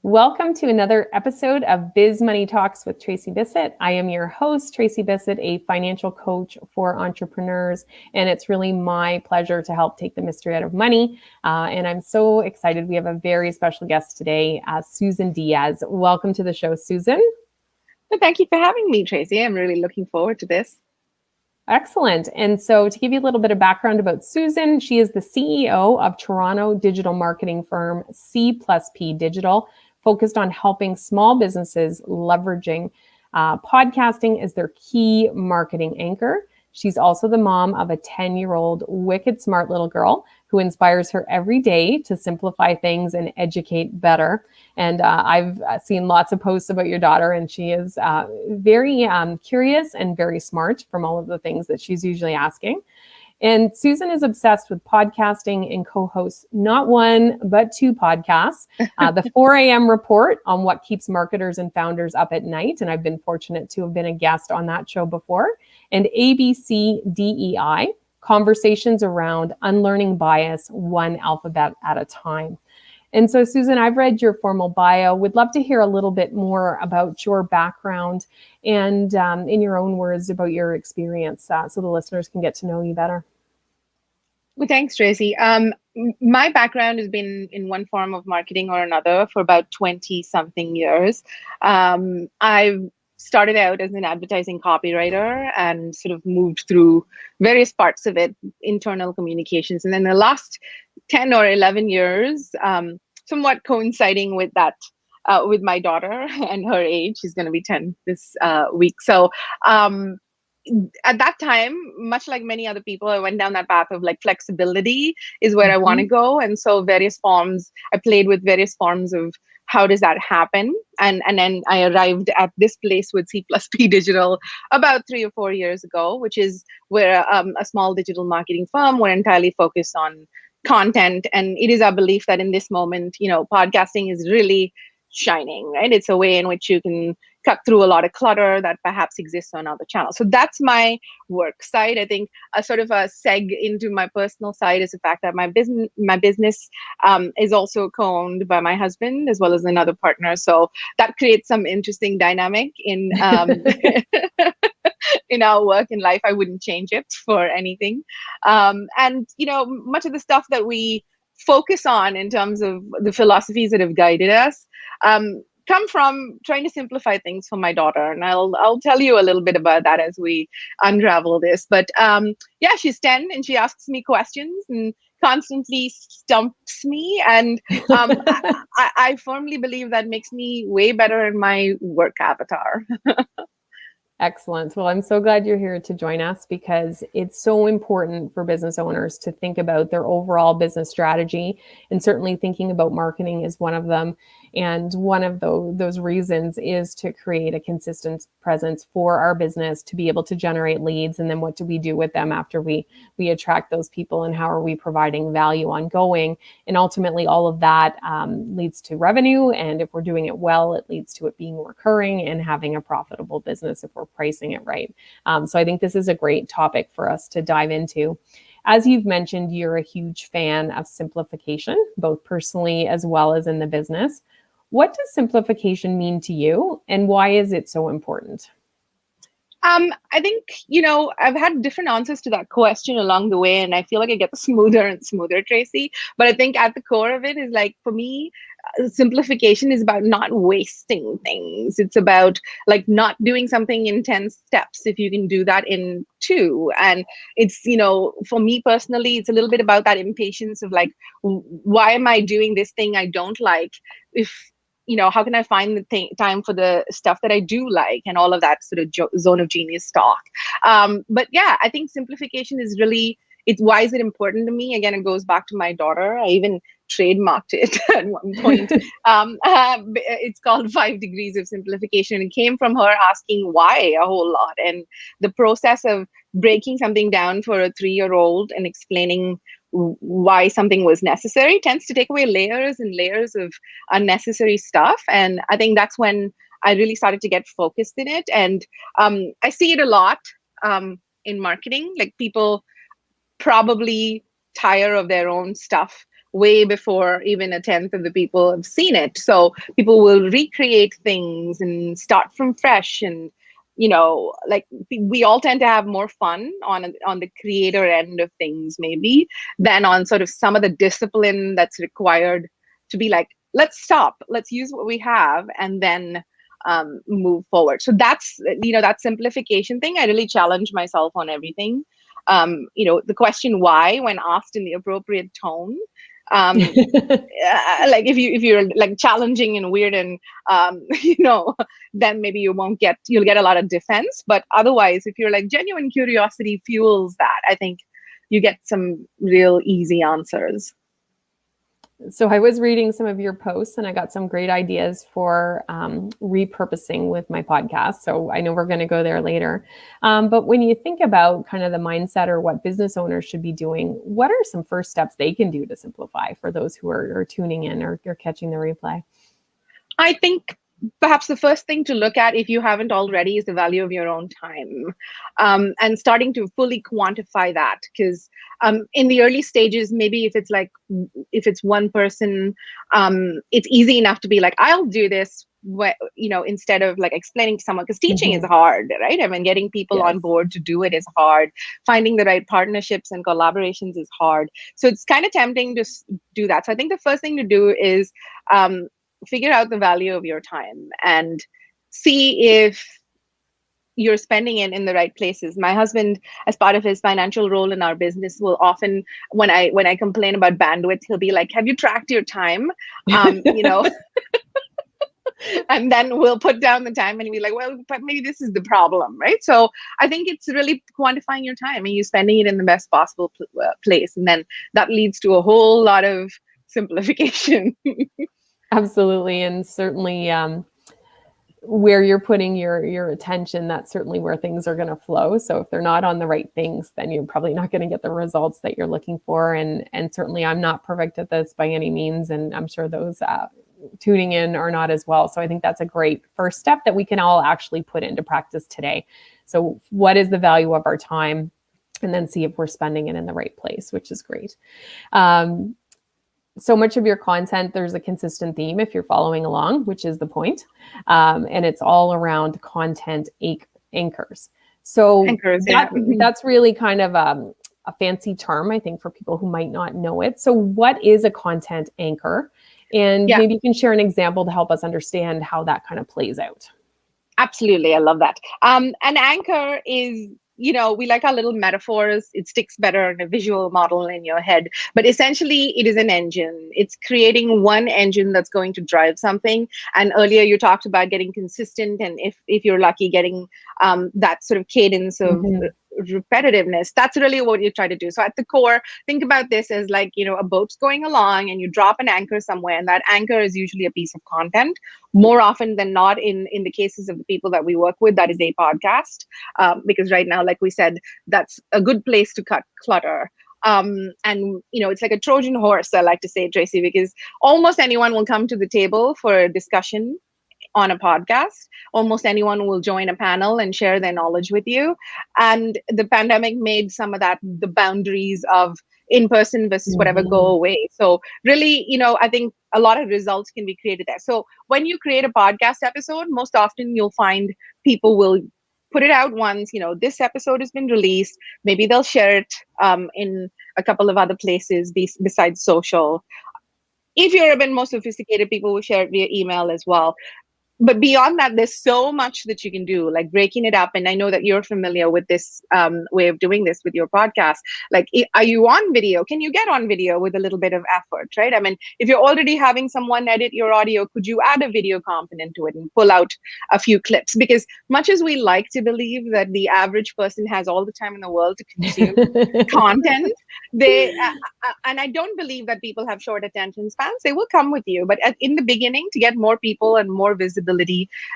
Welcome to another episode of Biz Money Talks with Tracey Bissett. I am your host, Tracey Bissett, a financial coach for entrepreneurs, and it's really my pleasure to help take the mystery out of money. And I'm so excited. We have a very special guest today, Susan Diaz. Welcome to the show, Susan. Well, thank you for having me, Tracey. I'm really looking forward to this. Excellent. And so to give you a little bit of background about Susan, she is the CEO of Toronto digital marketing firm C+P Digital, focused on helping small businesses leveraging podcasting as their key marketing anchor. She's also the mom of a 10-year-old wicked smart little girl who inspires her every day to simplify things and educate better. And I've seen lots of posts about your daughter, and she is very curious and very smart from all of the things that she's usually asking. And Susan is obsessed with podcasting and co-hosts not one, but two podcasts. The 4 a.m. report on what keeps marketers and founders up at night. And I've been fortunate to have been a guest on that show before. And ABCDEI, conversations around unlearning bias, one alphabet at a time. And so, Susan, I've read your formal bio. Would love to hear a little bit more about your background and in your own words about your experience so the listeners can get to know you better. Well, thanks, Tracey. My background has been in one form of marketing or another for about 20-something years. I've started out as an advertising copywriter and sort of moved through various parts of it, internal communications. And then the last 10 or 11 years, somewhat coinciding with that, with my daughter and her age. She's going to be 10 this week. So at that time, much like many other people, I went down that path of like flexibility is where I want to go. And so I played with various forms of how does that happen? And then I arrived at this place with C+P Digital about 3 or 4 years ago, which is where a small digital marketing firm. We're entirely focused on content. And it is our belief that in this moment, podcasting is really shining, right? It's a way in which you can cut through a lot of clutter that perhaps exists on other channels. So that's my work side. I think a sort of a seg into my personal side is the fact that my business is also co-owned by my husband as well as another partner. So that creates some interesting dynamic in in our work and life. I wouldn't change it for anything. And much of the stuff that we focus on in terms of the philosophies that have guided us come from trying to simplify things for my daughter. And I'll tell you a little bit about that as we unravel this. But she's 10 and she asks me questions and constantly stumps me. And I firmly believe that makes me way better in my work avatar. Excellent. Well, I'm so glad you're here to join us because it's so important for business owners to think about their overall business strategy, and certainly thinking about marketing is one of them. And one of those reasons is to create a consistent presence for our business to be able to generate leads. And then what do we do with them after we attract those people, and how are we providing value ongoing? And ultimately, all of that leads to revenue. And if we're doing it well, it leads to it being recurring and having a profitable business if we're pricing it right. So I think this is a great topic for us to dive into. As you've mentioned, you're a huge fan of simplification, both personally as well as in the business. What does simplification mean to you, and why is it so important? I think, I've had different answers to that question along the way, and I feel like it gets smoother and smoother, Tracey. But I think at the core of it is like, for me, simplification is about not wasting things. It's about like not doing something in 10 steps if you can do that in 2. And it's, for me personally, it's a little bit about that impatience of like, why am I doing this thing I don't like? How can I find the time for the stuff that I do like, and all of that sort of zone of genius talk. But yeah, I think simplification is really, why is it important to me? Again, it goes back to my daughter. I even trademarked it at one point. It's called 5 Degrees of Simplification. It came from her asking why a whole lot. And the process of breaking something down for a 3-year-old and explaining why something was necessary tends to take away layers and layers of unnecessary stuff. And I think that's when I really started to get focused in it. And I see it a lot in marketing. Like, people probably tire of their own stuff way before even a tenth of the people have seen it. So people will recreate things and start from fresh. And like we all tend to have more fun on the creator end of things, maybe, than on sort of some of the discipline that's required to be like, let's stop, let's use what we have, and then move forward. So that's that simplification thing. I really challenge myself on everything. The question why, when asked in the appropriate tone, like if you're like challenging and weird and then maybe you'll get a lot of defense. But otherwise, if you're like genuine curiosity fuels that, I think you get some real easy answers. So I was reading some of your posts and I got some great ideas for repurposing with my podcast. So I know we're going to go there later. But when you think about kind of the mindset or what business owners should be doing, what are some first steps they can do to simplify for those who are tuning in or catching the replay? I think perhaps the first thing to look at, if you haven't already, is the value of your own time, and starting to fully quantify that. Because in the early stages, maybe if it's one person, it's easy enough to be like, I'll do this, instead of like explaining to someone, because teaching is hard, right? I mean, getting people on board to do it is hard. Finding the right partnerships and collaborations is hard. So it's kind of tempting to do that. So I think the first thing to do is figure out the value of your time and see if you're spending it in the right places. My husband, as part of his financial role in our business, will often, when I complain about bandwidth, he'll be like, have you tracked your time? And then we'll put down the time and be like, well, but maybe this is the problem, right? So I think it's really quantifying your time and you spending it in the best possible place. And then that leads to a whole lot of simplification. Absolutely. And certainly where you're putting your attention, that's certainly where things are going to flow. So if they're not on the right things, then you're probably not going to get the results that you're looking for. And certainly I'm not perfect at this by any means. And I'm sure those tuning in are not as well. So I think that's a great first step that we can all actually put into practice today. So what is the value of our time? And then see if we're spending it in the right place, which is great. So much of your content, there's a consistent theme if you're following along, which is the point. And it's all around content anchors. So anchors, that's really kind of a fancy term, I think, for people who might not know it. So what is a content anchor? And maybe you can share an example to help us understand how that kind of plays out. Absolutely. I love that. An anchor is, we like our little metaphors. It sticks better in a visual model in your head. But essentially, it is an engine. It's creating one engine that's going to drive something. And earlier, you talked about getting consistent. And if you're lucky, getting that sort of cadence of repetitiveness. That's really what you try to do. So at the core, think about this as like, a boat's going along and you drop an anchor somewhere. And that anchor is usually a piece of content. More often than not, in the cases of the people that we work with, that is a podcast. Because right now, like we said, that's a good place to cut clutter. And it's like a Trojan horse, I like to say, Tracey, because almost anyone will come to the table for a discussion on a podcast. Almost anyone will join a panel and share their knowledge with you. And the pandemic made some of that, the boundaries of in-person versus whatever, go away. So really, I think a lot of results can be created there. So when you create a podcast episode, most often you'll find people will put it out once, this episode has been released. Maybe they'll share it in a couple of other places besides social. If you're a bit more sophisticated, people will share it via email as well. But beyond that, there's so much that you can do, like breaking it up. And I know that you're familiar with this way of doing this with your podcast. Like, are you on video? Can you get on video with a little bit of effort, right? I mean, if you're already having someone edit your audio, could you add a video component to it and pull out a few clips? Because much as we like to believe that the average person has all the time in the world to consume content, and I don't believe that people have short attention spans. They will come with you. But in the beginning, to get more people and more visibility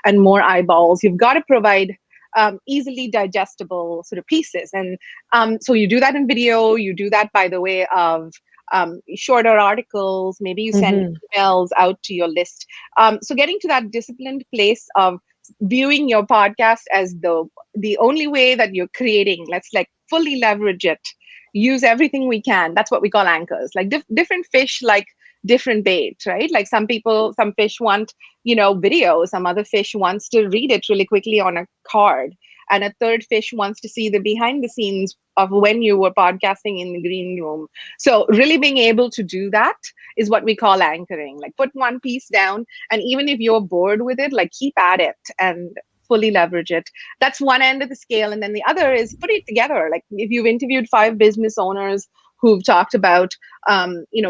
and more eyeballs, you've got to provide easily digestible sort of pieces. And so you do that in video. You do that by the way of shorter articles. Maybe you send emails out to your list. So getting to that disciplined place of viewing your podcast as the only way that you're creating, let's like fully leverage it, use everything we can. That's what we call anchors. Like different fish like different bait, right? Like some fish want, video. Some other fish wants to read it really quickly on a card. And a third fish wants to see the behind the scenes of when you were podcasting in the green room. So really being able to do that is what we call anchoring. Like put one piece down, and even if you're bored with it, like keep at it and fully leverage it. That's one end of the scale. And then the other is put it together. Like if you've interviewed 5 business owners who've talked about,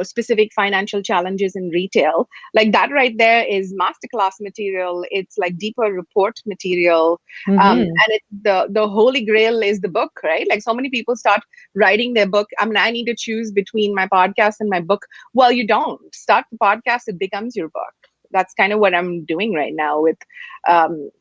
specific financial challenges in retail, like that right there is masterclass material. It's like deeper report material. And the holy grail is the book, right? Like so many people start writing their book. I need to choose between my podcast and my book. Well, you don't. Start the podcast, it becomes your book. That's kind of what I'm doing right now with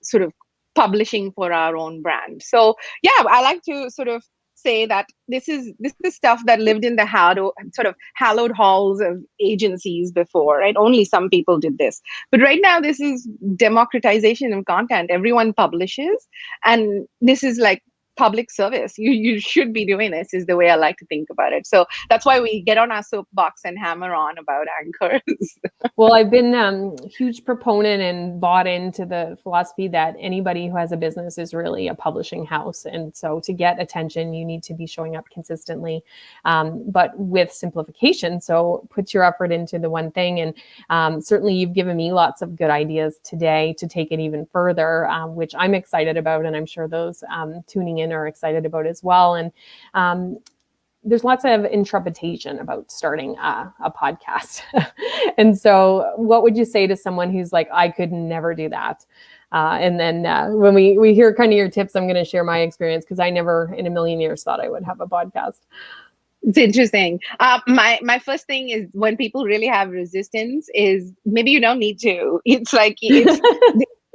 sort of publishing for our own brand. So yeah, I like to sort of say that this is stuff that lived in the hallowed halls of agencies before, right? Only some people did this. But right now, this is democratization of content. Everyone publishes, and this is like public service. You should be doing this, is the way I like to think about it. So that's why we get on our soapbox and hammer on about anchors. Well, I've been a huge proponent and bought into the philosophy that anybody who has a business is really a publishing house. And so to get attention, you need to be showing up consistently, but with simplification. So put your effort into the one thing. And certainly you've given me lots of good ideas today to take it even further, which I'm excited about. And I'm sure those tuning in are excited about as well. And there's lots of intrepidation about starting a podcast. And so what would you say to someone who's like, I could never do that? And then when we hear kind of your tips, I'm going to share my experience, because I never in a million years thought I would have a podcast. It's interesting. My first thing is, when people really have resistance, is maybe you don't need to. It's like, it's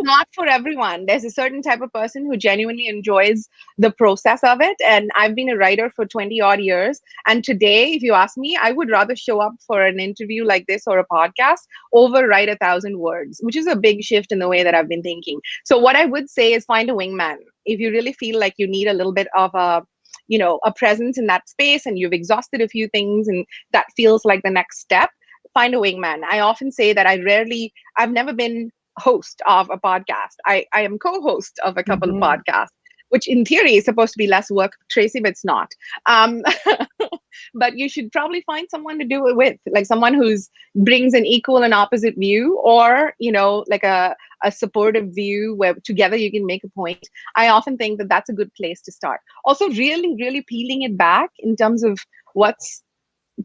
not for everyone. There's a certain type of person who genuinely enjoys the process of it. And I've been a writer for 20 odd years. And today, if you ask me, I would rather show up for an interview like this or a podcast over write 1,000 words, which is a big shift in the way that I've been thinking. So what I would say is find a wingman. If you really feel like you need a little bit of a presence in that space, and you've exhausted a few things and that feels like the next step, find a wingman. I often say that I've never been host of a podcast. I am co-host of a couple of podcasts, which in theory is supposed to be less work, Tracey, but it's not. But you should probably find someone to do it with, like someone who's brings an equal and opposite view, or, like a supportive view where together you can make a point. I often think that that's a good place to start. Also, really, really peeling it back in terms of what's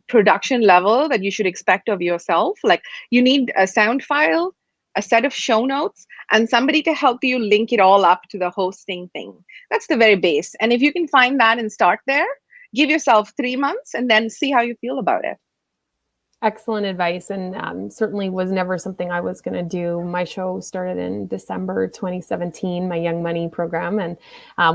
production level that you should expect of yourself. Like you need a sound file, a set of show notes, and somebody to help you link it all up to the hosting thing. That's the very base. And if you can find that and start there, give yourself 3 months and then see how you feel about it. Excellent advice, and certainly was never something I was going to do. My show started in December 2017, my Young Money program, and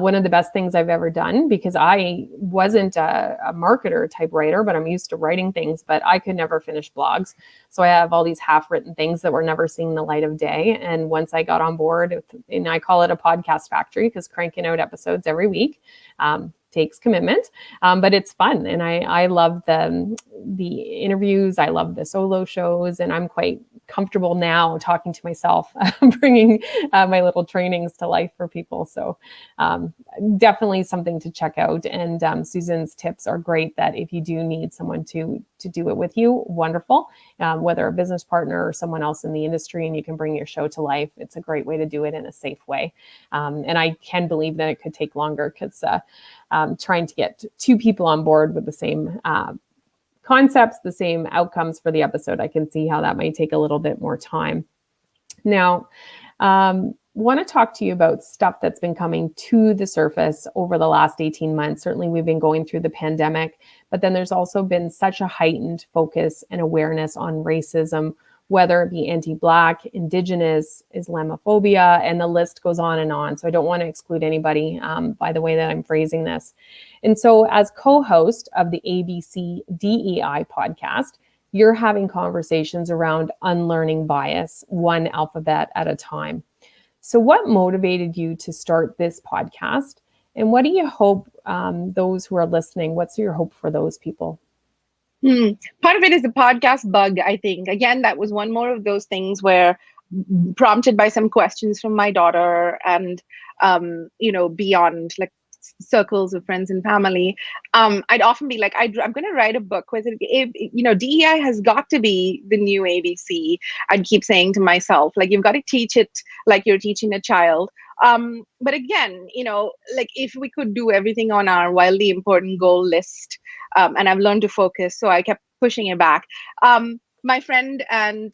one of the best things I've ever done, because I wasn't a marketer type writer, but I'm used to writing things, but I could never finish blogs. So I have all these half-written things that were never seeing the light of day. And once I got on board, and I call it a podcast factory, because cranking out episodes every week takes commitment, but it's fun. And I love the interviews. I love the solo shows, and I'm quite comfortable now talking to myself, bringing my little trainings to life for people. So definitely something to check out. And Susan's tips are great, that if you do need someone to do it with you, wonderful, whether a business partner or someone else in the industry, and you can bring your show to life. It's a great way to do it in a safe way. And I can believe that it could take longer, because trying to get 2 people on board with the same concepts, the same outcomes for the episode, I can see how that might take a little bit more time. Now, want to talk to you about stuff that's been coming to the surface over the last 18 months. Certainly, we've been going through the pandemic, but then there's also been such a heightened focus and awareness on racism, whether it be anti-Black, Indigenous, Islamophobia, and the list goes on and on. So I don't want to exclude anybody by the way that I'm phrasing this. And so as co-host of the ABCDEI podcast, you're having conversations around unlearning bias, one alphabet at a time. So what motivated you to start this podcast? And what do you hope those who are listening? What's your hope for those people? Part of it is the podcast bug, I think. Again, that was one more of those things where, prompted by some questions from my daughter and, beyond like circles of friends and family, I'd often be like, I'm going to write a book with it. DEI has got to be the new ABC. I'd keep saying to myself, like, you've got to teach it like you're teaching a child. But again, like if we could do everything on our wildly important goal list, and I've learned to focus, so I kept pushing it back. My friend and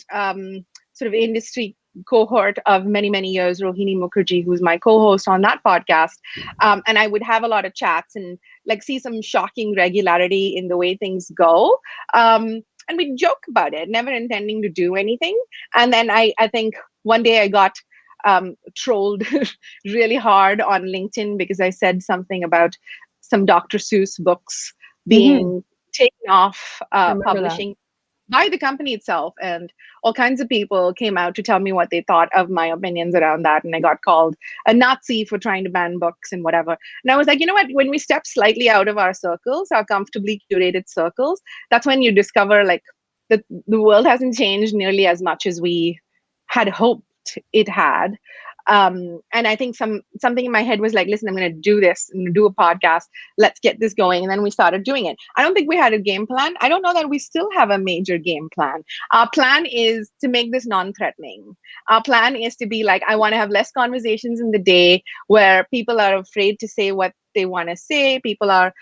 sort of industry cohort of many, many years, Rohini Mukherjee, who's my co-host on that podcast, and I would have a lot of chats and like see some shocking regularity in the way things go. And we'd joke about it, never intending to do anything. And then I think one day I got trolled really hard on LinkedIn because I said something about some Dr. Seuss books being taken off publishing by the company itself, and all kinds of people came out to tell me what they thought of my opinions around that, and I got called a Nazi for trying to ban books and whatever. And I was like, you know what, when we step slightly out of our circles, our comfortably curated circles, that's when you discover like that the world hasn't changed nearly as much as we had hoped it had. And I think something in my head was like, listen, I'm going to do this. I'm going to do a podcast. Let's get this going. And then we started doing it. I don't think we had a game plan. I don't know that we still have a major game plan. Our plan is to make this non-threatening. Our plan is to be like, I want to have less conversations in the day where people are afraid to say what they want to say. People are,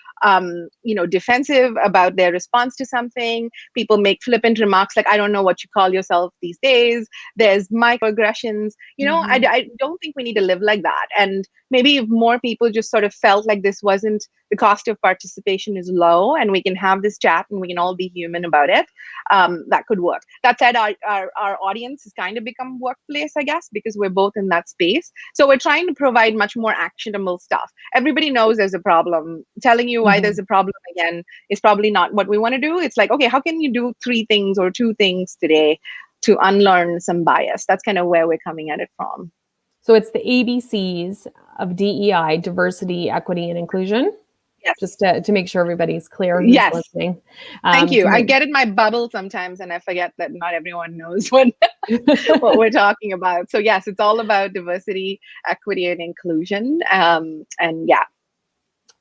defensive about their response to something. People make flippant remarks like, I don't know what you call yourself these days. There's microaggressions. I don't think we need to live like that. And maybe if more people just sort of felt like this wasn't, the cost of participation is low and we can have this chat and we can all be human about it, that could work. That said, our audience has kind of become workplace, I guess, because we're both in that space. So we're trying to provide much more actionable stuff. Everybody knows there's a problem. Telling you why there's a problem again is probably not what we want to do. It's like, okay, how can you do 3 things or 2 things today to unlearn some bias? That's kind of where we're coming at it from. So it's the ABCs of DEI, diversity, equity, and inclusion. Yes. Just to make sure everybody's clear who's listening. Thank you. I get in my bubble sometimes and I forget that not everyone knows what we're talking about. So yes, it's all about diversity, equity, and inclusion. And yeah.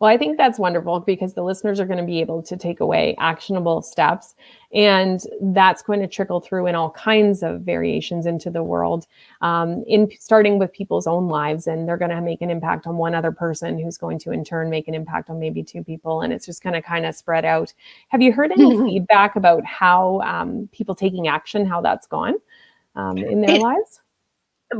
Well, I think that's wonderful because the listeners are going to be able to take away actionable steps, and that's going to trickle through in all kinds of variations into the world, in starting with people's own lives, and they're going to make an impact on one other person who's going to in turn make an impact on maybe 2 people, and it's just going to kind of spread out. Have you heard any feedback about how people taking action, how that's gone in their lives?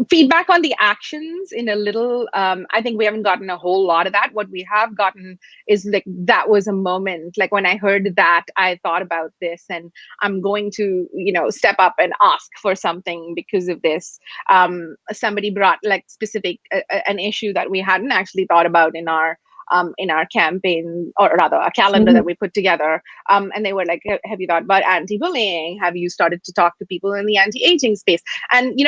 Feedback on the actions in a little, I think we haven't gotten a whole lot of that. What we have gotten is like, that was a moment, like when I heard that, I thought about this and I'm going to, step up and ask for something because of this. Somebody brought like specific, an issue that we hadn't actually thought about in our campaign, or rather a calendar that we put together. And they were like, have you thought about anti-bullying? Have you started to talk to people in the anti-aging space? And,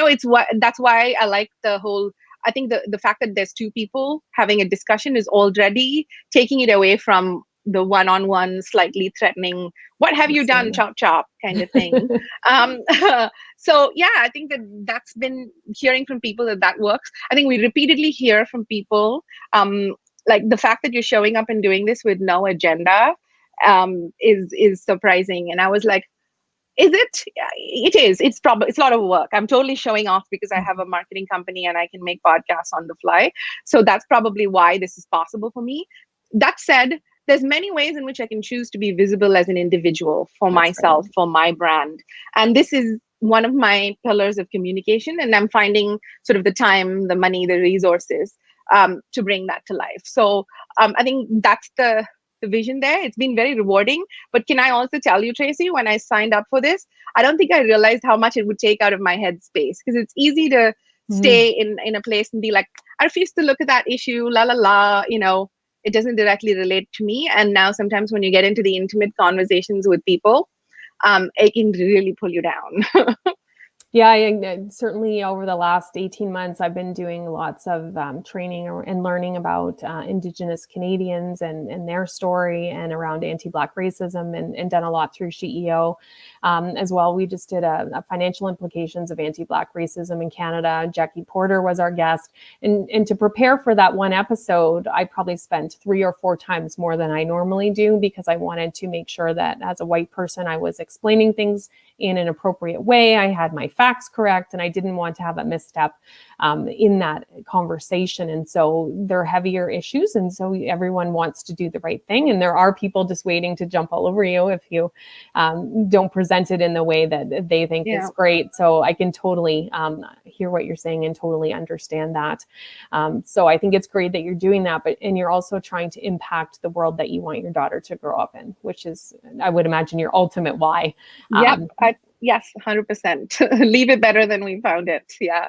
that's why I like the whole, I think the fact that there's 2 people having a discussion is already taking it away from the one-on-one, slightly threatening, what have you done, chop, chop kind of thing. So yeah, I think that's been hearing from people that works. I think we repeatedly hear from people, like the fact that you're showing up and doing this with no agenda is surprising. And I was like, is it? It is. It's a lot of work. I'm totally showing off because I have a marketing company and I can make podcasts on the fly. So that's probably why this is possible for me. That said, there's many ways in which I can choose to be visible as an individual for myself, for my brand. And this is one of my pillars of communication. And I'm finding sort of the time, the money, the resources to bring that to life. So I think that's the vision there. It's been very rewarding. But can I also tell you, Tracey, when I signed up for this, I don't think I realized how much it would take out of my head space, because it's easy to stay in a place and be like, I refuse to look at that issue, la la la, it doesn't directly relate to me. And now sometimes when you get into the intimate conversations with people, it can really pull you down. Yeah, certainly over the last 18 months, I've been doing lots of training and learning about Indigenous Canadians and their story and around anti-Black racism and done a lot through CEO as well. We just did a financial implications of anti-Black racism in Canada. Jackie Porter was our guest. And to prepare for that one episode, I probably spent 3 or 4 times more than I normally do because I wanted to make sure that as a white person, I was explaining things in an appropriate way. I had my facts correct, and I didn't want to have a misstep in that conversation. And so they're heavier issues. And so everyone wants to do the right thing. And there are people just waiting to jump all over you if you don't present it in the way that they think is great. So I can totally hear what you're saying and totally understand that. So I think it's great that you're doing that, and you're also trying to impact the world that you want your daughter to grow up in, which is, I would imagine, your ultimate why. Yes, 100%. Leave it better than we found it. Yeah.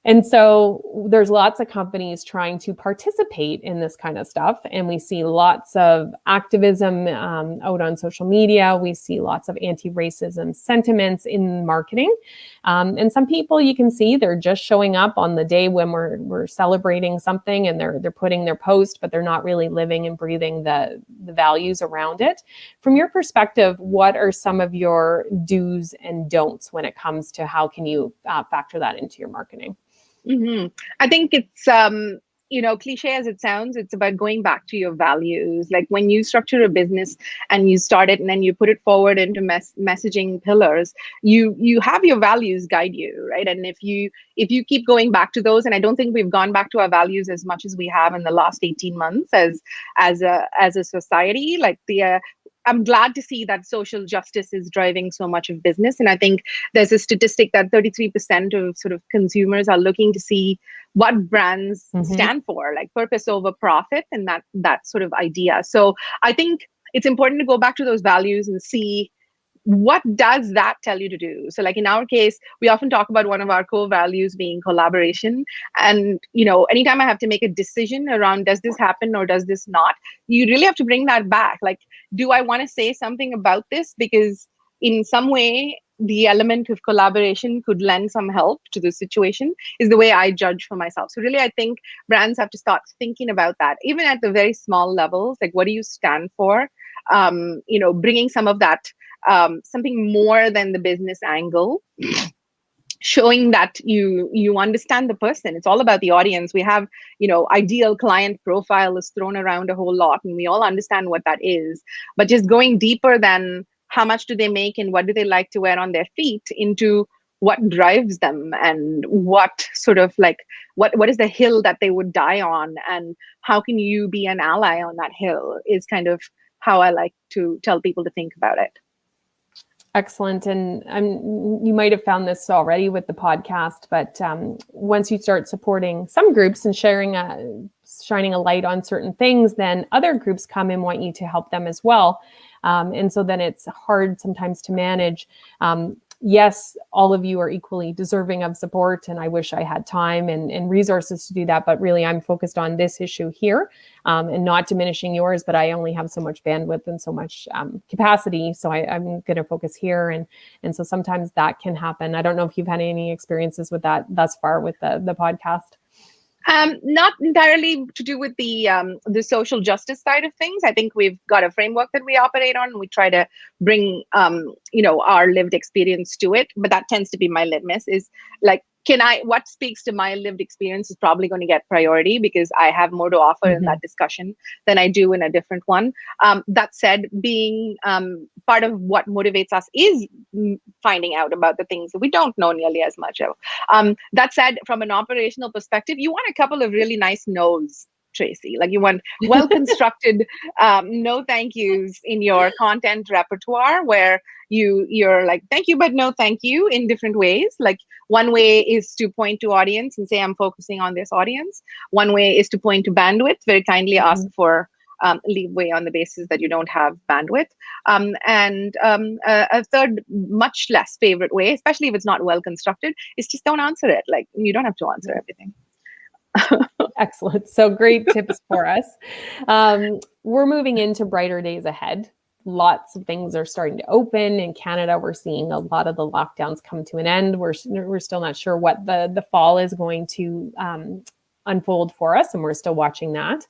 And so there's lots of companies trying to participate in this kind of stuff. And we see lots of activism out on social media. We see lots of anti-racism sentiments in marketing. And some people, you can see they're just showing up on the day when we're celebrating something, and they're putting their post, but they're not really living and breathing the values around it. From your perspective, what are some of your do's and don'ts when it comes to how can you factor that into your marketing? Mm-hmm. I think it's, cliche as it sounds, it's about going back to your values. Like when you structure a business and you start it and then you put it forward into messaging pillars, you have your values guide you, right? And if you keep going back to those, and I don't think we've gone back to our values as much as we have in the last 18 months as a society, like I'm glad to see that social justice is driving so much of business. And I think there's a statistic that 33% of sort of consumers are looking to see what brands stand for, like purpose over profit, and that sort of idea. So I think it's important to go back to those values and see what does that tell you to do. So like in our case, we often talk about one of our core values being collaboration. And, anytime I have to make a decision around does this happen or does this not, you really have to bring that back. Like, do I want to say something about this? Because in some way, the element of collaboration could lend some help to the situation is the way I judge for myself. So really, I think brands have to start thinking about that, even at the very small levels. Like, what do you stand for? Bringing some of that, something more than the business angle, showing that you understand the person. It's all about the audience. We have, ideal client profile is thrown around a whole lot, and we all understand what that is. But just going deeper than how much do they make and what do they like to wear on their feet into what drives them and what sort of like, what is the hill that they would die on, and how can you be an ally on that hill is kind of how I like to tell people to think about it. Excellent. And you might have found this already with the podcast, but once you start supporting some groups and shining a light on certain things, then other groups come and want you to help them as well. And so then it's hard sometimes to manage. Yes, all of you are equally deserving of support, and I wish I had time and resources to do that. But really, I'm focused on this issue here and not diminishing yours, but I only have so much bandwidth and so much capacity. So I'm going to focus here. And so sometimes that can happen. I don't know if you've had any experiences with that thus far with the podcast. Not entirely to do with the social justice side of things. I think we've got a framework that we operate on, and we try to bring our lived experience to it. But that tends to be my litmus. Is like, what speaks to my lived experience is probably going to get priority because I have more to offer in that discussion than I do in a different one. That said, being part of what motivates us is finding out about the things that we don't know nearly as much of. That said, from an operational perspective, you want a couple of really nice no's, Tracy. Like you want well-constructed no thank yous in your content repertoire where you're like, thank you, but no thank you in different ways. Like one way is to point to audience and say, I'm focusing on this audience. One way is to point to bandwidth, very kindly ask for leeway on the basis that you don't have bandwidth. And a third, much less favorite way, especially if it's not well constructed, is just don't answer it. Like you don't have to answer everything. Excellent. So great tips for us. We're moving into brighter days ahead. lots of things are starting to open. In Canada, we're seeing a lot of the lockdowns come to an end. We're still not sure what the fall is going to unfold for us, and we're still watching that.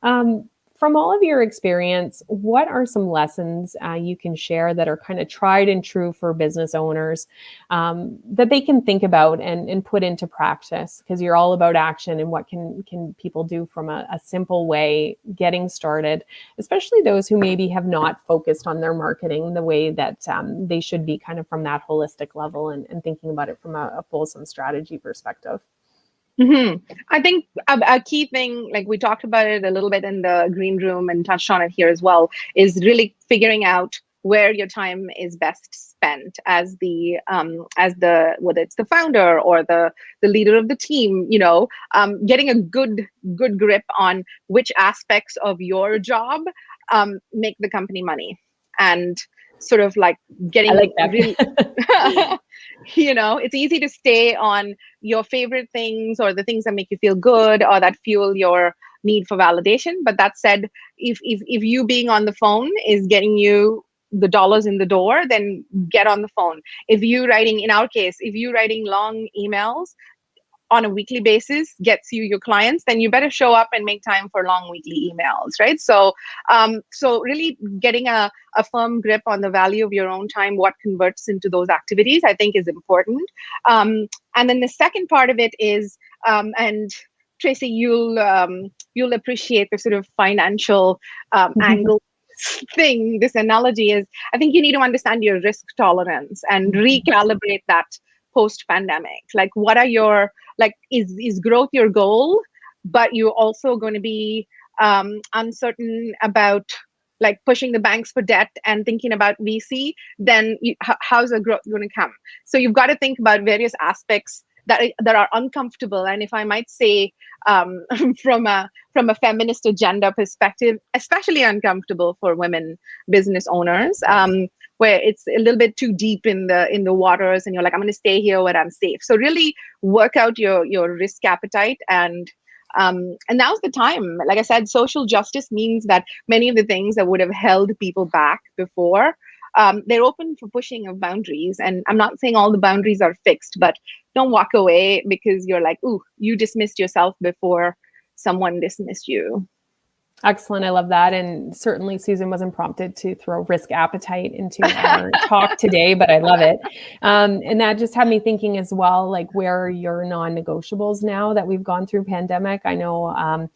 From all of your experience, what are some lessons you can share that are kind of tried and true for business owners that they can think about and put into practice? Because you're all about action and what can people do from a simple way getting started, especially those who maybe have not focused on their marketing the way that they should be, kind of from that holistic level and thinking about it from a fulsome strategy perspective. I think a key thing, like we talked about it a little bit in the green room and touched on it here as well, is really figuring out where your time is best spent as the whether it's the founder or the leader of the team, getting a good grip on which aspects of your job make the company money, and sort of like getting, I like that. really it's easy to stay on your favorite things or the things that make you feel good or that fuel your need for validation. But that said, if you being on the phone is getting you the dollars in the door, then get on the phone. If you writing long emails on a weekly basis gets you your clients, then you better show up and make time for long weekly emails, right? So really getting a firm grip on the value of your own time, what converts into those activities, I think is important. And then the second part of it is, and Tracey, you'll appreciate the sort of financial angle thing. This analogy is, I think you need to understand your risk tolerance and recalibrate that post-pandemic. Like, what are your, is growth your goal, but you're also going to be uncertain about pushing the banks for debt and thinking about VC, then how's the growth going to come? So you've got to think about various aspects that are uncomfortable. And if I might say, from a feminist agenda perspective, especially uncomfortable for women business owners, where it's a little bit too deep in the waters, and you're like, I'm going to stay here where I'm safe. So really work out your risk appetite, and now's the time. Like I said, social justice means that many of the things that would have held people back before, they're open for pushing of boundaries. And I'm not saying all the boundaries are fixed, but don't walk away because you're like, ooh, you dismissed yourself before someone dismissed you. Excellent. I love that. And certainly Susan wasn't prompted to throw risk appetite into our talk today, but I love it. And that just had me thinking as well, like, where are your non-negotiables now that we've gone through pandemic? I know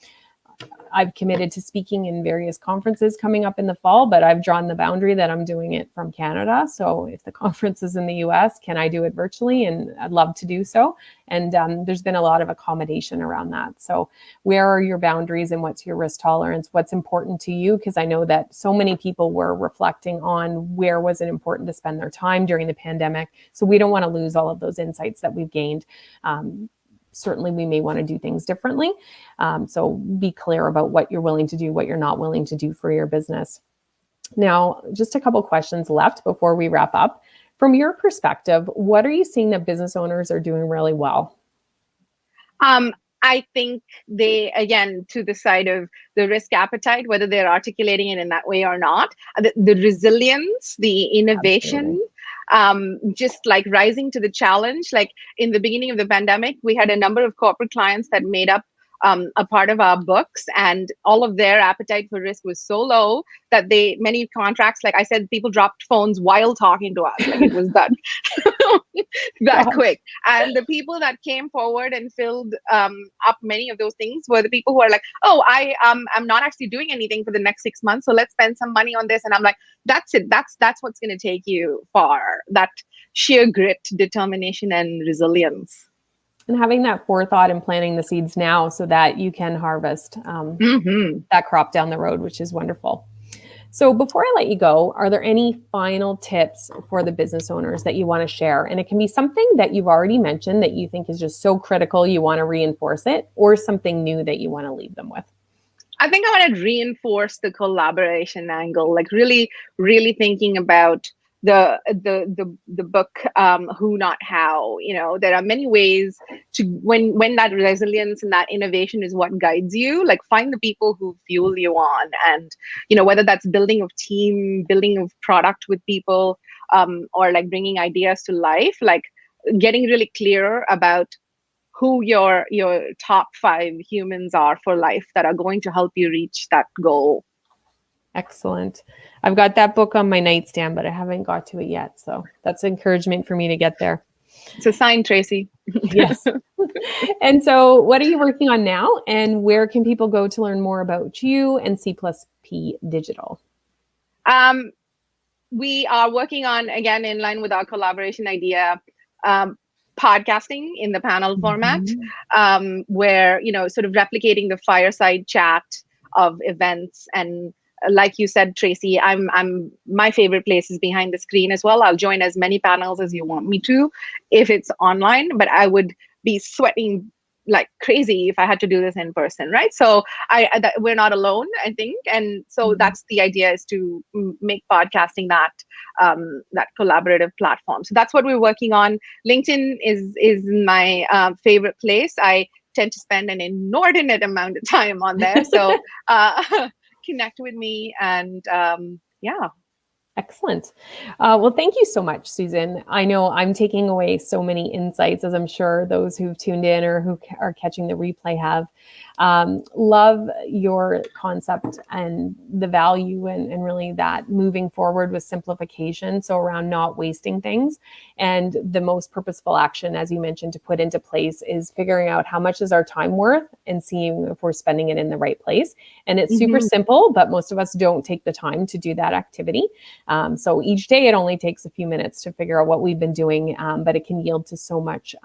I've committed to speaking in various conferences coming up in the fall, but I've drawn the boundary that I'm doing it from Canada. So if the conference is in the US, can I do it virtually? And I'd love to do so. And there's been a lot of accommodation around that. So where are your boundaries and what's your risk tolerance? What's important to you? Because I know that so many people were reflecting on where was it important to spend their time during the pandemic. So we don't want to lose all of those insights that we've gained. Certainly we may want to do things differently. So be clear about what you're willing to do, what you're not willing to do for your business. Now, just a couple questions left before we wrap up. From your perspective, what are you seeing that business owners are doing really well? I think they, again, to the side of the risk appetite, whether they're articulating it in that way or not, the resilience, the innovation, just like rising to the challenge. Like in the beginning of the pandemic, we had a number of corporate clients that made up a part of our books, and all of their appetite for risk was so low that many contracts, like I said, people dropped phones while talking to us. Like it was that quick. And the people that came forward and filled up many of those things were the people who are like, oh, I'm not actually doing anything for the next 6 months, so let's spend some money on this. And I'm like, that's it. That's what's going to take you far. That sheer grit, determination, and resilience. And having that forethought and planting the seeds now so that you can harvest that crop down the road, which is wonderful. So before I let you go, are there any final tips for the business owners that you want to share? And it can be something that you've already mentioned that you think is just so critical, you want to reinforce it, or something new that you want to leave them with. I think I want to reinforce the collaboration angle, like really, really thinking about the book Who Not How. There are many ways to, when that resilience and that innovation is what guides you, like find the people who fuel you on. And whether that's building of team, building of product with people, or like bringing ideas to life, like getting really clear about who your top 5 humans are for life that are going to help you reach that goal. Excellent. I've got that book on my nightstand, but I haven't got to it yet. So that's encouragement for me to get there. It's a sign, Tracy. Yes. And so what are you working on now, and where can people go to learn more about you and C+P Digital? We are working on, again, in line with our collaboration idea, podcasting in the panel format, where, sort of replicating the fireside chat of events. And like you said, Tracy, my favorite place is behind the screen as well. I'll join as many panels as you want me to if it's online, but I would be sweating like crazy if I had to do this in person, right? So we're not alone, I think. And so that's the idea, is to make podcasting that collaborative platform. So that's what we're working on. LinkedIn is my favorite place. I tend to spend an inordinate amount of time on there. So connect with me, and yeah. Excellent. Well, thank you so much, Susan. I know I'm taking away so many insights, as I'm sure those who've tuned in or who are catching the replay have. Love your concept and the value and really that moving forward with simplification. So around not wasting things, and the most purposeful action, as you mentioned, to put into place is figuring out how much is our time worth and seeing if we're spending it in the right place. And it's super simple, but most of us don't take the time to do that activity. So each day it only takes a few minutes to figure out what we've been doing, but it can yield to so much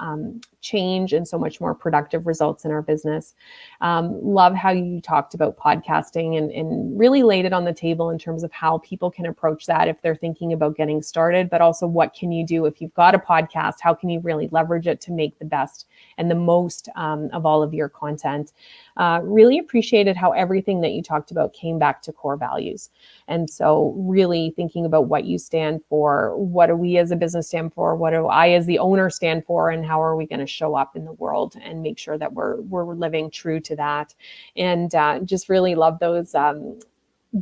change and so much more productive results in our business. Love how you talked about podcasting and really laid it on the table in terms of how people can approach that if they're thinking about getting started, but also what can you do if you've got a podcast? How can you really leverage it to make the best and the most of all of your content? Really appreciated how everything that you talked about came back to core values. And so really thinking about what you stand for, what do we as a business stand for, what do I as the owner stand for, and how are we going to show up in the world and make sure that we're living true to that. And just really love those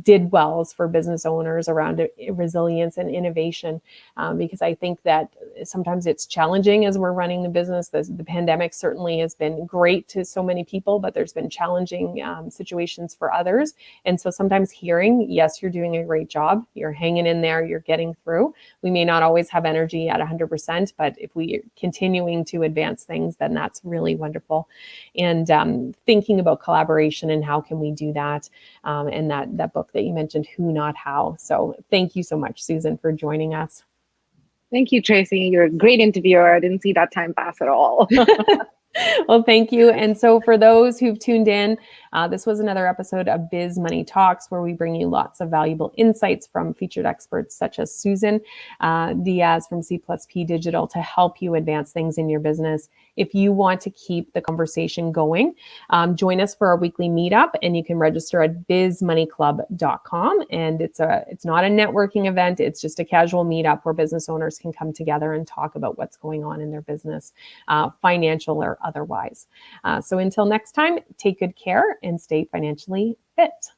did wells for business owners around resilience and innovation, because I think that sometimes it's challenging as we're running the business. The pandemic certainly has been great to so many people, but there's been challenging situations for others. And so sometimes hearing, yes, you're doing a great job, you're hanging in there, you're getting through. We may not always have energy at 100%, but if we are continuing to advance things, then that's really wonderful. And thinking about collaboration and how can we do that, and that book that you mentioned, Who Not How. So thank you so much, Susan, for joining us. Thank you, Tracy. You're a great interviewer. I didn't see that time pass at all. Well, thank you. And so for those who've tuned in, this was another episode of Biz Money Talks, where we bring you lots of valuable insights from featured experts such as Susan Diaz from C+P Digital to help you advance things in your business. If you want to keep the conversation going, join us for our weekly meetup, and you can register at bizmoneyclub.com. And it's not a networking event. It's just a casual meetup where business owners can come together and talk about what's going on in their business, financial or otherwise. So until next time, take good care and stay financially fit.